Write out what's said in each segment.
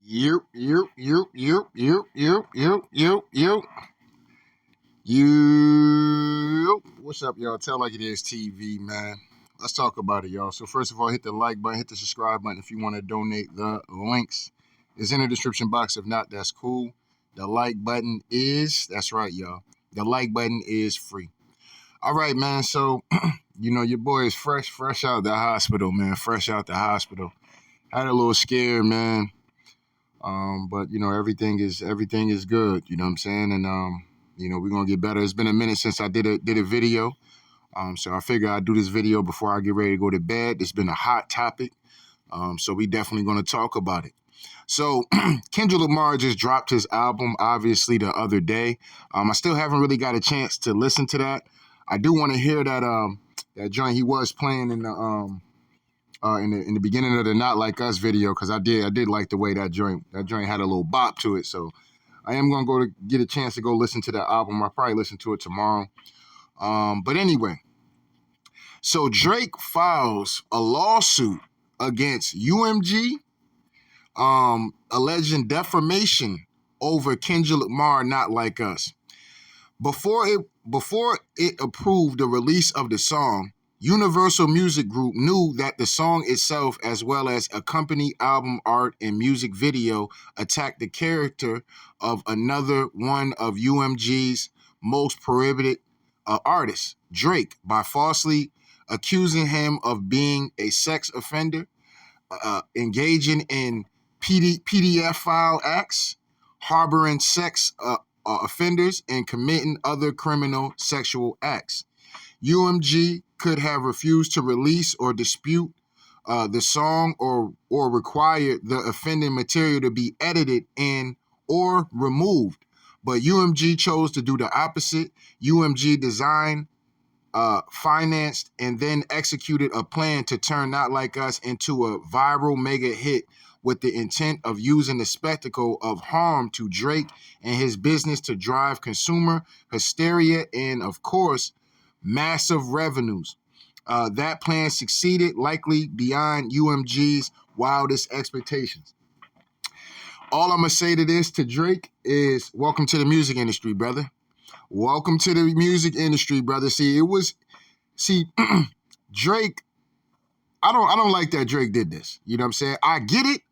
You. What's up, y'all? Tell like it is TV, man. Let's talk about it, y'all. So first of all, hit the like button, hit the subscribe button if you want to donate. The links is in the description box. If not, that's cool. The like button that's right, y'all. The like button is free. All right, man. So, your boy is fresh out the hospital, man. Fresh out the hospital. Had a little scare, man. But everything is good. You know what I'm saying? And we're gonna get better. It's been a minute since I did a video. So I figure I'd do this video before I get ready to go to bed. It's been a hot topic. So we definitely gonna talk about it. So Kendrick Lamar just dropped his album, obviously, the other day. I still haven't really got a chance to listen to that. I do want to hear that joint he was playing in the beginning of the Not Like Us video, because I did like the way that joint had a little bop to it. So I am gonna go to get a chance to go listen to that album. I'll probably listen to it tomorrow. But anyway, so Drake files a lawsuit against UMG, alleging defamation over Kendrick Lamar Not Like Us. Before it approved the release of the song, Universal Music Group knew that the song itself, as well as accompanying album art and music video, attacked the character of another one of UMG's most prohibited artists, Drake, by falsely accusing him of being a sex offender, engaging in PDF file acts, harboring sex offenders, and committing other criminal sexual acts. UMG could have refused to release or dispute the song or required the offending material to be edited and or removed. But UMG chose to do the opposite. UMG designed, financed, and then executed a plan to turn Not Like Us into a viral mega hit with the intent of using the spectacle of harm to Drake and his business to drive consumer hysteria and, of course, massive revenues. That plan succeeded, likely beyond UMG's wildest expectations. All I'm going to say to Drake is, welcome to the music industry, brother. Welcome to the music industry, brother. Drake, I don't like that Drake did this. You know what I'm saying? I get it.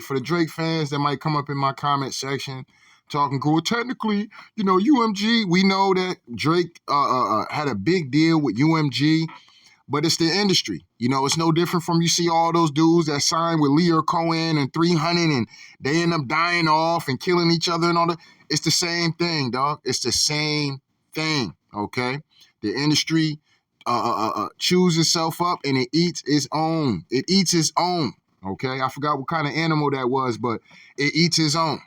For the Drake fans that might come up in my comment section talking cool. Technically, UMG, we know that Drake had a big deal with UMG, but it's the industry. It's no different from, you see all those dudes that signed with Leo Cohen and 300 and they end up dying off and killing each other and all that. It's the same thing, dog. It's the same thing, okay? The industry chews itself up and it eats its own. Okay? I forgot what kind of animal that was, but it eats its own.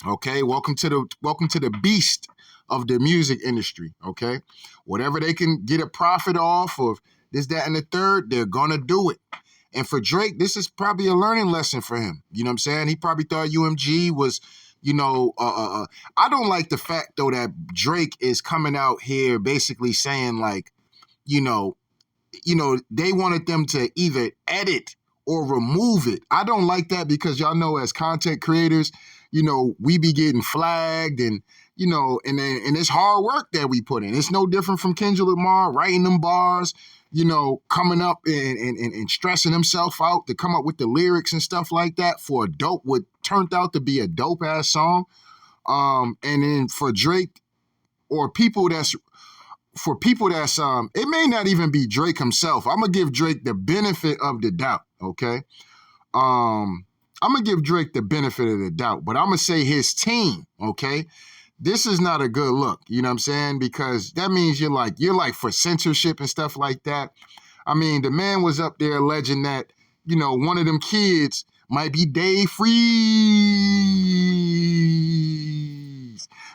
Okay? Welcome to the beast of the music industry, okay? Whatever they can get a profit off of, this, that, and the third, they're gonna do it. And for Drake, this is probably a learning lesson for him. You know what I'm saying? He probably thought UMG was, I don't like the fact, though, that Drake is coming out here basically saying, like, they wanted them to either edit or remove it. I don't like that, because y'all know, as content creators, we be getting flagged and, and it's hard work that we put in. It's no different from Kendrick Lamar writing them bars, coming up and stressing himself out to come up with the lyrics and stuff like that for what turned out to be a dope ass song. And then for Drake, or people that's, it may not even be Drake himself. I'm gonna give Drake the benefit of the doubt, okay? I'm gonna give Drake the benefit of the doubt, but I'm gonna say his team, okay? This is not a good look, you know what I'm saying? Because that means you're like for censorship and stuff like that. I mean, the man was up there alleging that, one of them kids might be Dave Freeze.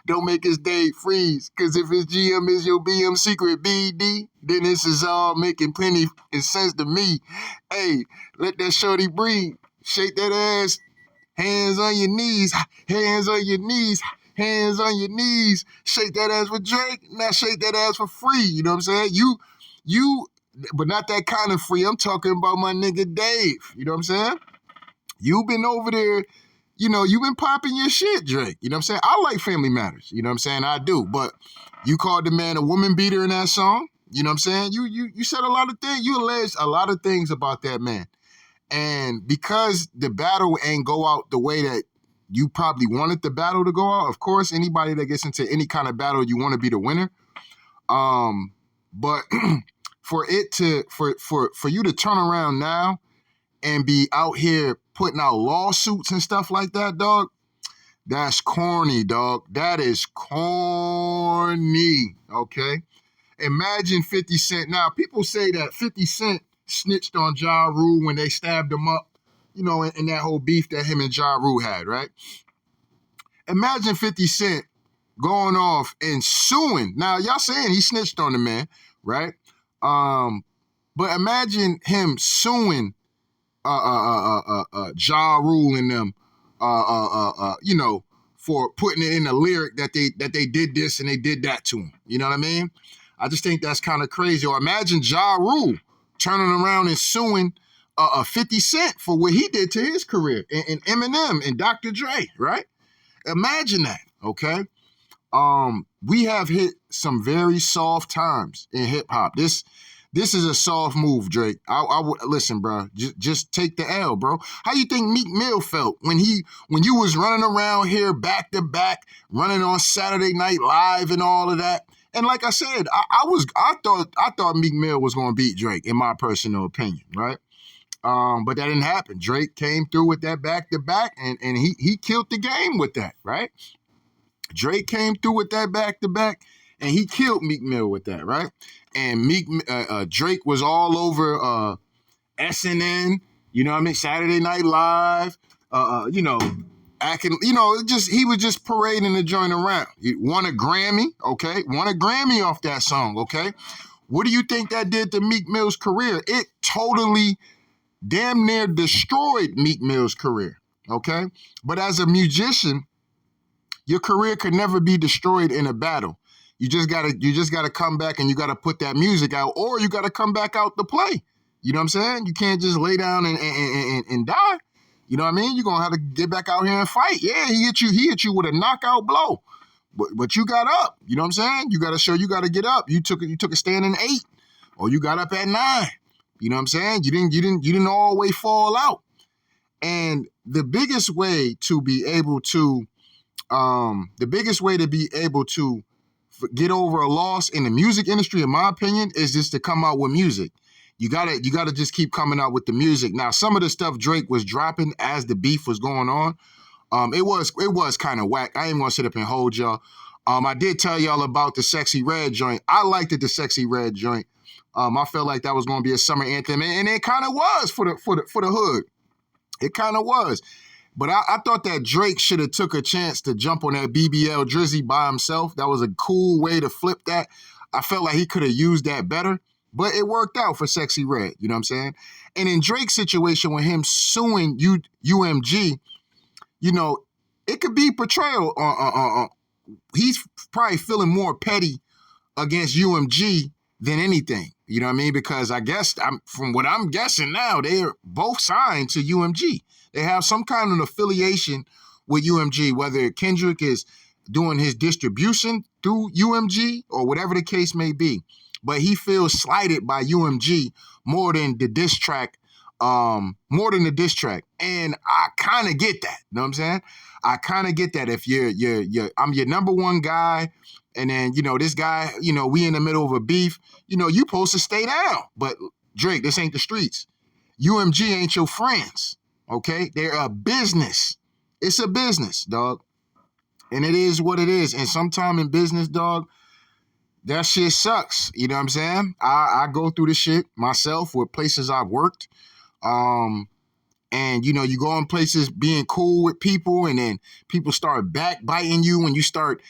Don't make his Dave Freeze, because if his GM is your BM secret BD, then this is all making plenty of sense to me. Hey, let that shorty breathe. Shake that ass. Hands on your knees. Hands on your knees. Hands on your knees. Shake that ass for Drake. Now shake that ass for free. You know what I'm saying? You, but not that kind of free. I'm talking about my nigga Dave. You know what I'm saying? You've been over there, you've been popping your shit, Drake. You know what I'm saying? I like Family Matters. You know what I'm saying? I do. But you called the man a woman beater in that song. You know what I'm saying? You said a lot of things. You alleged a lot of things about that man. And because the battle ain't go out the way that you probably wanted the battle to go out, of course, anybody that gets into any kind of battle, you want to be the winner. But for you to turn around now and be out here putting out lawsuits and stuff like that, dog, that's corny, dog. That is corny, okay? Imagine 50 Cent. Now, people say that 50 Cent snitched on Ja Rule when they stabbed him up, in that whole beef that him and Ja Rule had, right? Imagine 50 Cent going off and suing. Now, y'all saying he snitched on the man, right? But imagine him suing Ja Rule and them, for putting it in a lyric that they did this and they did that to him. You know what I mean? I just think that's kind of crazy. Or imagine Ja Rule turning around and suing 50 Cent for what he did to his career, and Eminem and Dr. Dre, right? Imagine that, okay? We have hit some very soft times in hip hop. This is a soft move, Drake. I would listen, bro. Just take the L, bro. How you think Meek Mill felt when you was running around here back to back, running on Saturday Night Live and all of that? And like I said, I thought Meek Mill was gonna beat Drake, in my personal opinion, right? But that didn't happen. Drake came through with that back to back, and he killed the game with that, right? Drake came through with that back to back, and he killed Meek Mill with that, right? And Drake was all over SNN, you know what I mean? Saturday Night Live, acting, he was just parading the joint around. He won a Grammy, okay? Won a Grammy off that song, okay? What do you think that did to Meek Mill's career? It totally damn near destroyed Meek Mill's career, okay? But as a musician, your career could never be destroyed in a battle. You just gotta come back and you gotta put that music out, or you gotta come back out to play. You know what I'm saying? You can't just lay down and die. You know what I mean? You're gonna have to get back out here and fight. Yeah, he hit you with a knockout blow. But you got up. You know what I'm saying? You gotta show you gotta get up. You took a stand in 8, or you got up at 9. You know what I'm saying? You didn't always fall out. And the biggest way to be able to get over a loss in the music industry, in my opinion, is just to come out with music. You gotta just keep coming out with the music. Now, some of the stuff Drake was dropping as the beef was going on, it was kind of whack. I ain't gonna sit up and hold y'all. I did tell y'all about the Sexy Red joint. I liked the Sexy Red joint. I felt like that was gonna be a summer anthem, and it kind of was for the hood. It kind of was. But I thought that Drake should have took a chance to jump on that BBL Drizzy by himself. That was a cool way to flip that. I felt like he could have used that better, but it worked out for Sexy Red. You know what I'm saying? And in Drake's situation with him suing UMG, it could be portrayal. He's probably feeling more petty against UMG than anything. You know what I mean? Because I guess from what I'm guessing now, they're both signed to UMG. They have some kind of affiliation with UMG, whether Kendrick is doing his distribution through UMG or whatever the case may be. But he feels slighted by UMG more than the diss track. And I kind of get that. You know what I'm saying? I kind of get that. If I'm your number one guy, and then, this guy, we in the middle of a beef, you supposed to stay down. But Drake, this ain't the streets. UMG ain't your friends. Okay? They're a business. It's a business, dog. And it is what it is. And sometime in business, dog, that shit sucks. You know what I'm saying? I go through this shit myself with places I've worked. And, you go in places being cool with people, and then people start backbiting you when you start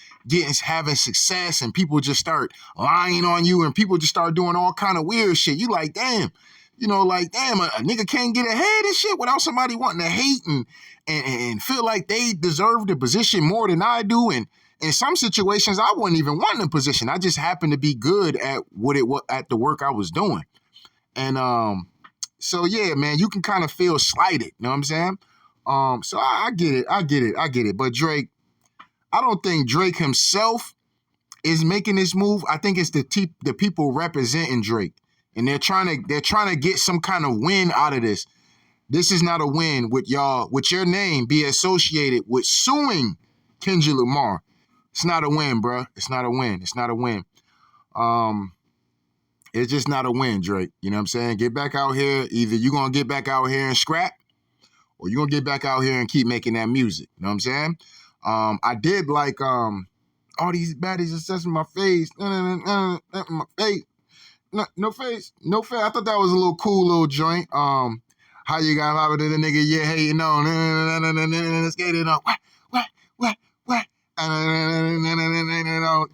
having success, and people just start lying on you, and people just start doing all kind of weird shit. You like, damn. A nigga can't get ahead and shit without somebody wanting to hate and feel like they deserve the position more than I do. And in some situations, I wasn't even wanting a position. I just happened to be good at at the work I was doing. And so, yeah, man, you can kind of feel slighted. You know what I'm saying? So I get it. I get it. But Drake, I don't think Drake himself is making this move. I think it's the people representing Drake, and they're trying to get some kind of win out of this. This is not a win with your name be associated with suing Kendrick Lamar. It's not a win, bro. It's not a win. It's not a win. It's just not a win, Drake. You know what I'm saying? Get back out here. Either you're going to get back out here and scrap, or you're going to get back out here and keep making that music. You know what I'm saying? I did like all these baddies assessing my face. My face. No face. No face. I thought that was a little cool little joint. How you got out of the nigga? Yeah, hey, you know, let's get it on. What?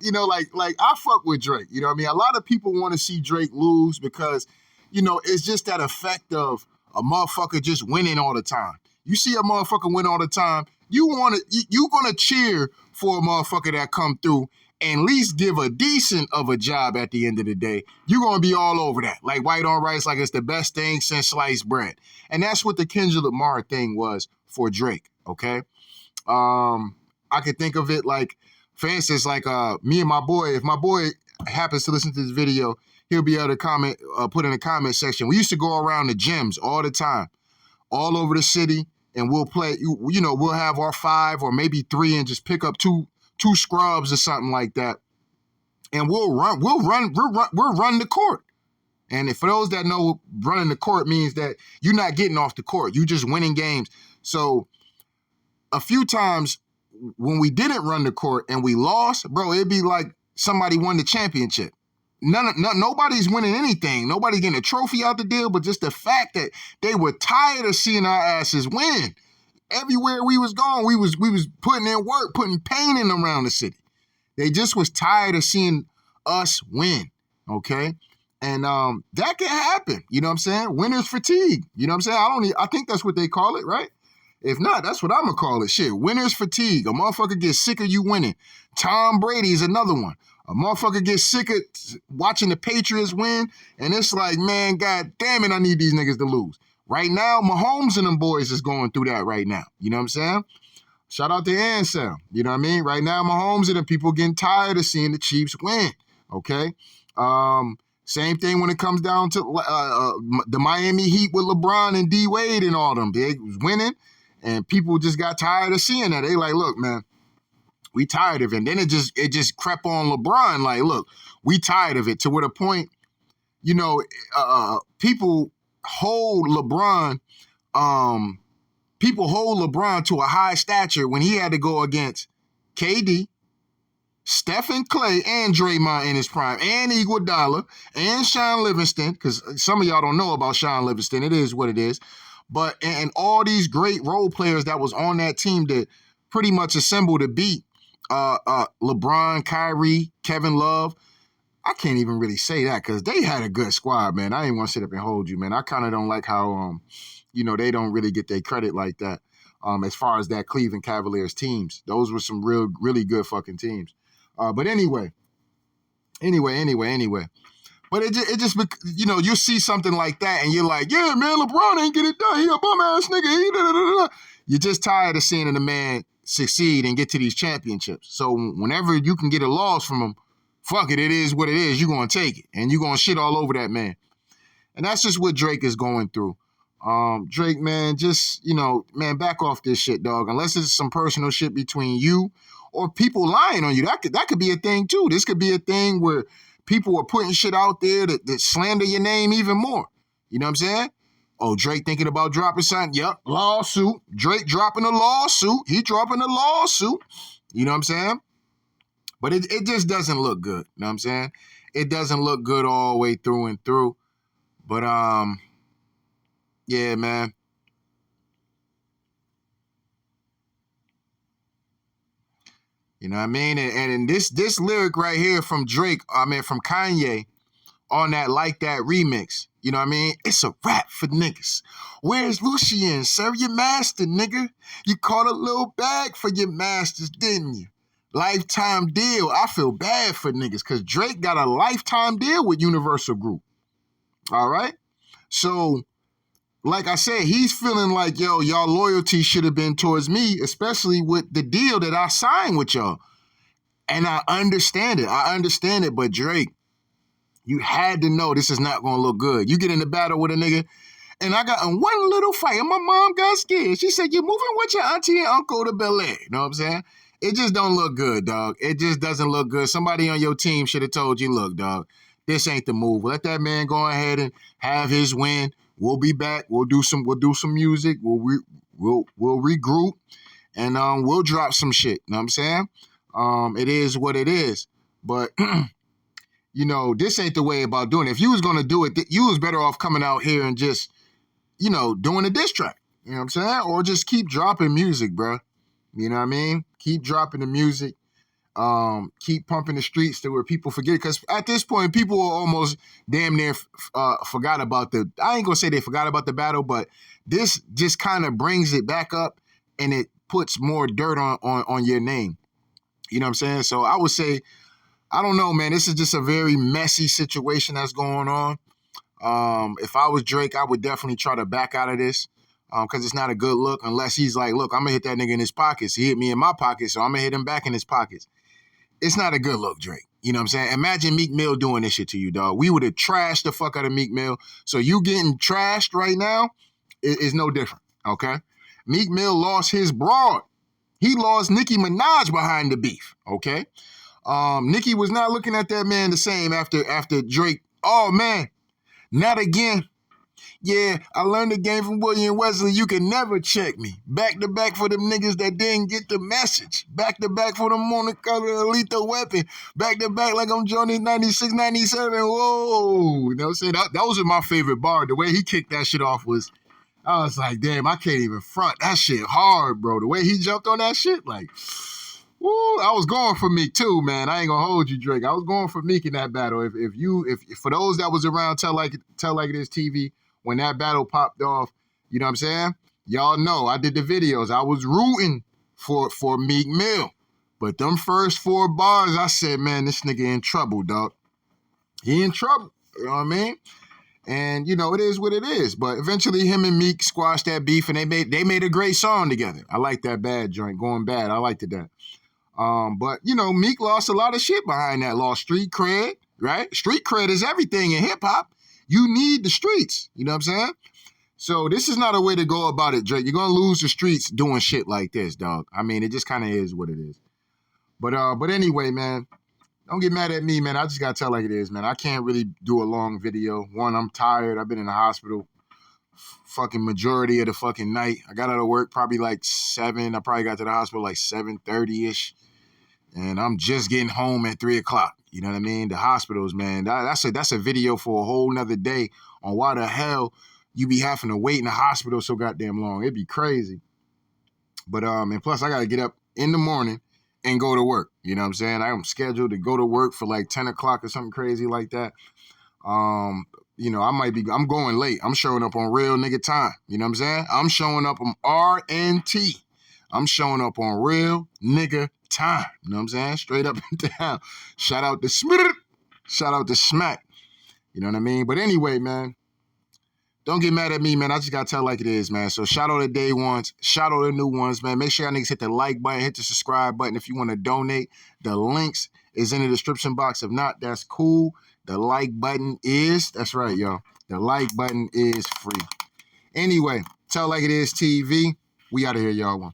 You know, like I fuck with Drake. You know what I mean? A lot of people want to see Drake lose because, you know, it's just that effect of a motherfucker just winning all the time. You see a motherfucker win all the time, you're gonna cheer for a motherfucker that come through and at least give a decent of a job at the end of the day. You're gonna be all over that. Like white on rice, like it's the best thing since sliced bread. And that's what the Kendrick Lamar thing was for Drake, okay? I could think of it like, for instance, like me and my boy, if my boy happens to listen to this video, he'll be able to comment, put in the comment section. We used to go around the gyms all the time, all over the city, and we'll play, you know, we'll have our 5 or maybe 3 and just pick up two scrubs or something like that. And we'll run the court. And for those that know, running the court means that you're not getting off the court. You just winning games. So a few times when we didn't run the court and we lost, bro, it'd be like somebody won the championship. Nobody's winning anything. Nobody's getting a trophy out the deal, but just the fact that they were tired of seeing our asses win. Everywhere we was going, we was putting in work, putting pain in around the city. They just was tired of seeing us win, okay? And that can happen, you know what I'm saying? Winner's fatigue, you know what I'm saying? I think that's what they call it, right? If not, that's what I'm going to call it. Shit, winner's fatigue. A motherfucker gets sick of you winning. Tom Brady is another one. A motherfucker gets sick of watching the Patriots win, and it's like, man, God damn it, I need these niggas to lose. Right now, Mahomes and them boys is going through that right now. You know what I'm saying? Shout out to Ansel. You know what I mean? Right now, Mahomes and them people getting tired of seeing the Chiefs win. Okay? Same thing when it comes down to the Miami Heat with LeBron and D Wade and all them. They was winning, and people just got tired of seeing that. They like, look, man, we tired of it. And then it just crept on LeBron. Like, look, we tired of it, to where the point, you know, people hold LeBron to a high stature when he had to go against KD, Stephen Clay, and Draymond in his prime, and Iguodala, and Sean Livingston, because some of y'all don't know about Sean Livingston. It is what it is. But, and all these great role players that was on that team that pretty much assembled to beat LeBron, Kyrie, Kevin Love. I can't even really say that because they had a good squad, man. I ain't want to sit up and hold you, man. I kind of don't like how, you know, they don't really get their credit like that as far as that Cleveland Cavaliers teams. Those were some really good fucking teams. But anyway. But it just, you know, you see something like that and you're like, yeah, man, LeBron ain't get it done. He a bum-ass nigga. You're just tired of seeing the man succeed and get to these championships. So whenever you can get a loss from him, fuck it, it is what it is. You're going to take it. And you're going to shit all over that man. And that's just what Drake is going through. Drake, man, just, you know, man, back off this shit, dog. Unless it's some personal shit between you or people lying on you. That could be a thing, too. This could be a thing where people are putting shit out there that slander your name even more. You know what I'm saying? Oh, Drake thinking about dropping something? Yep, lawsuit. Drake dropping a lawsuit. He dropping a lawsuit. You know what I'm saying? But it just doesn't look good. You know what I'm saying? It doesn't look good all the way through and through. But, yeah, man. You know what I mean? And this lyric right here from Drake, from Kanye, on that Like That remix, you know what I mean? It's a rap for niggas. Where's Lucien? Serve your master, nigga. You caught a little bag for your masters, didn't you? Lifetime deal. I feel bad for niggas because Drake got a lifetime deal with Universal Group. All right? So like I said, he's feeling like, yo, y'all loyalty should have been towards me, especially with the deal that I signed with y'all. And I understand it. But Drake, you had to know this is not going to look good. You get in the battle with a nigga, and I got in one little fight, and my mom got scared. She said, you're moving with your auntie and uncle to Bel Air. You know what I'm saying? It just don't look good, dog. It just doesn't look good. Somebody on your team should have told you, look, dog, this ain't the move. Let that man go ahead and have his win. We'll be back. We'll do some music. We'll regroup, and we'll drop some shit. You know what I'm saying? It is what it is. But you know, this ain't the way about doing it. If you was gonna do it, you was better off coming out here and just, you know, doing a diss track. You know what I'm saying? Or just keep dropping music, bro. You know what I mean? Keep dropping the music. Keep pumping the streets to where people forget. Because at this point, people are almost damn near forgot about I ain't gonna say they forgot about the battle, but this just kind of brings it back up and it puts more dirt on your name. You know what I'm saying? So I would say, I don't know, man. This is just a very messy situation that's going on. If I was Drake, I would definitely try to back out of this because it's not a good look unless he's like, look, I'm going to hit that nigga in his pockets. He hit me in my pocket, so I'm going to hit him back in his pockets. It's not a good look, Drake. You know what I'm saying? Imagine Meek Mill doing this shit to you, dog. We would have trashed the fuck out of Meek Mill. So you getting trashed right now is no different, okay? Meek Mill lost his broad. He lost Nicki Minaj behind the beef, okay? Nicki was not looking at that man the same after Drake. Oh, man, not again. Yeah, I learned the game from William Wesley. You can never check me. Back to back for them niggas that didn't get the message. Back to back for them on the color of Lethal Weapon. Back to back like I'm Johnny 96, 97. Whoa. You know what I'm saying? That was my favorite bar. The way he kicked that shit off was, I was like, damn, I can't even front. That shit hard, bro. The way he jumped on that shit, like, woo, I was going for Meek too, man. I ain't gonna hold you, Drake. I was going for Meek in that battle. If for those that was around, tell like it is TV when that battle popped off, you know what I'm saying? Y'all know I did the videos. I was rooting for Meek Mill, but them first 4 bars, I said, man, this nigga in trouble, dog. He in trouble. You know what I mean? And, you know, it is what it is. But eventually him and Meek squashed that beef, and they made a great song together. I like that bad joint, Going Bad. I liked it that. But, you know, Meek lost a lot of shit behind that. Lost street cred, right? Street cred is everything in hip-hop. You need the streets. You know what I'm saying? So this is not a way to go about it, Drake. You're going to lose the streets doing shit like this, dog. I mean, it just kind of is what it is. But anyway, man, don't get mad at me, man. I just got to tell like it is, man. I can't really do a long video. One, I'm tired. I've been in the hospital fucking majority of the fucking night. I got out of work probably like 7. I probably got to the hospital like 7:30-ish. And I'm just getting home at 3 o'clock. You know what I mean? The hospitals, man. That's a video for a whole nother day on why the hell you be having to wait in the hospital so goddamn long. It'd be crazy. But and plus I gotta get up in the morning and go to work. You know what I'm saying? I'm scheduled to go to work for like 10 o'clock or something crazy like that. You know, I'm going late. I'm showing up on real nigga time. You know what I'm saying? I'm showing up on RNT. I'm showing up on real nigga time. You know what I'm saying? Straight up and down. Shout out to Smith. Shout out to Smack. You know what I mean? But anyway, man, don't get mad at me, man. I just got to tell like it is, man. So shout out to day ones. Shout out to new ones, man. Make sure y'all niggas hit the like button, hit the subscribe button if you want to donate. The links is in the description box. If not, that's cool. The like button is, that's right, y'all. The like button is free. Anyway, tell like it is TV. We out of here, y'all.